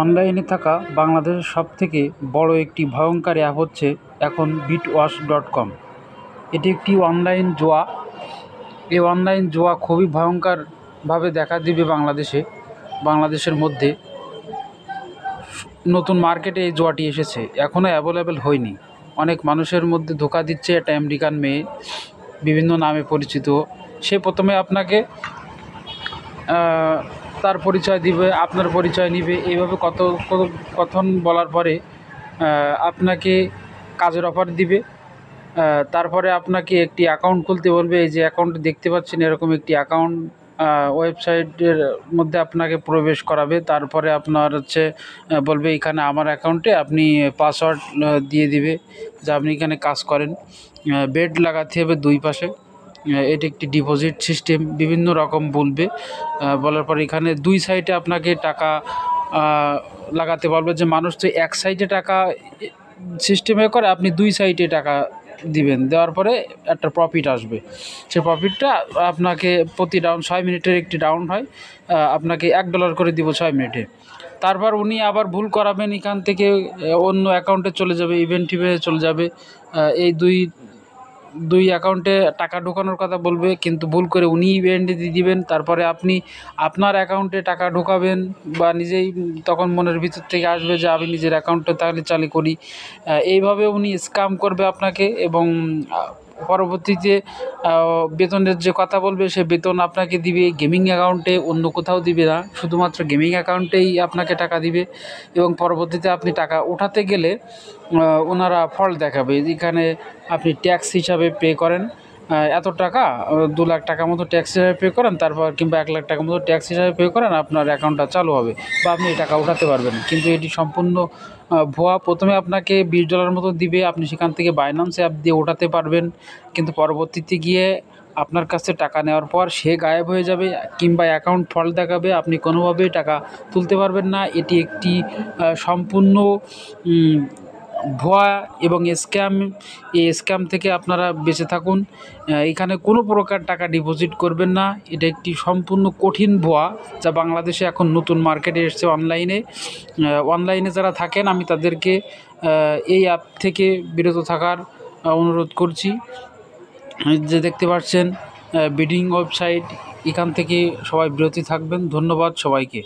অনলাইনে থাকা বাংলাদেশের সবথেকে বড় একটি ভয়ঙ্কর অ্যাপ হচ্ছে এখন বিটওয়াশ.com। এটি একটি অনলাইন জুয়া। এই অনলাইন জুয়া খুবই ভয়ঙ্করভাবে দেখা দিবে বাংলাদেশের মধ্যে। নতুন মার্কেটে এই জুয়াটি এসেছে, এখনও অ্যাভেলেবেল হয়নি। অনেক মানুষের মধ্যে ধোঁকা দিচ্ছে একটা আমেরিকান মেয়ে, বিভিন্ন নামে পরিচিত। সে প্রথমে আপনাকে তার পরিচয় দিবে, আপনার পরিচয় নিবে, এইভাবে কথন বলার পরে আপনাকে কাজের অফার দিবে। তারপরে আপনাকে একটি অ্যাকাউন্ট খুলতে বলবে। এই যে অ্যাকাউন্ট দেখতে পাচ্ছেন, এরকম একটি অ্যাকাউন্ট ওয়েবসাইটের মধ্যে আপনাকে প্রবেশ করাবে। তারপরে আপনার বলবে এখানে আমার অ্যাকাউন্টে আপনি পাসওয়ার্ড দিয়ে দিবে যে আপনি এখানে কাজ করেন। বেড লাগাতে হবে দুই পাশে। এটি একটি ডিপোজিট সিস্টেম, বিভিন্ন রকম বলবে। বলার পর এখানে দুই সাইডে আপনাকে টাকা লাগাতে বলবে। যে মানুষ তো এক সাইডে টাকা সিস্টেমে করে, আপনি দুই সাইডে টাকা দিবেন। দেওয়ার পরে একটা প্রফিট আসবে। সে প্রফিটটা আপনাকে প্রতি রাউন্ড 6 মিনিটের একটি রাউন্ড হয়, আপনাকে $1 করে দিব 6 মিনিটে। তারপর উনি আবার ভুল করাবেন, এখান থেকে অন্য অ্যাকাউন্টে চলে যাবে, ইভেন্ট টিভে চলে যাবে। এই দুই অ্যাকাউন্টে টাকা ঢোকানোর কথা বলবে, কিন্তু ভুল করে উনি ইভেন্টে দিয়ে দিবেন। তারপরে আপনি আপনার অ্যাকাউন্টে টাকা ঢোকাবেন, বা নিজেই তখন মনের ভিতর থেকে আসবে যে আমি নিজের অ্যাকাউন্টে তাহলে চালু করি। এইভাবে উনি স্ক্যাম করবে আপনাকে, এবং পরবর্তীতে বেতনের যে কথা বলবে, সে বেতন আপনাকে দিবে গেমিং অ্যাকাউন্টে, অন্য কোথাও দিবে না, শুধুমাত্র গেমিং অ্যাকাউন্টেই আপনাকে টাকা দিবে। এবং পরবর্তীতে আপনি টাকা উঠাতে গেলে ওনারা ফল্ট দেখাবে। এখানে আপনি ট্যাক্স হিসাবে পে করেন এত টাকা, 2 লাখ টাকা মতো ট্যাক্স হিসাবে পে করেন, তারপর কিংবা 1 লাখ টাকা মতো ট্যাক্স হিসাবে পে করেন, আপনার অ্যাকাউন্টটা চালু হবে বা আপনি এই টাকা উঠাতে পারবেন। কিন্তু এটি সম্পূর্ণ ভুয়া। প্রথমে আপনাকে $20 মতো দিবে, আপনি সেখান থেকে বাইন্যান্স অ্যাপ দিয়ে ওঠাতে পারবেন, কিন্তু পরবর্তীতে গিয়ে আপনার কাছে টাকা নেওয়ার পর সে গায়েব হয়ে যাবে, কিংবা অ্যাকাউন্ট ফল্ট দেখাবে, আপনি কোনোভাবেই টাকা তুলতে পারবেন না। এটি একটি সম্পূর্ণ ভুয়া এবং স্ক্যাম। এই স্ক্যাম থেকে আপনারা বেঁচে থাকুন। এখানে কোনো প্রকার টাকা ডিপোজিট করবেন না। এটা একটি সম্পূর্ণ কঠিন ভুয়া, যা বাংলাদেশে এখন নতুন মার্কেটে এসছে অনলাইনে যারা থাকেন, আমি তাদেরকে এই অ্যাপ থেকে বিরত থাকার অনুরোধ করছি। যে দেখতে পাচ্ছেন বিডিং ওয়েবসাইট, এখান থেকে সবাই বিরত থাকবেন। ধন্যবাদ সবাইকে।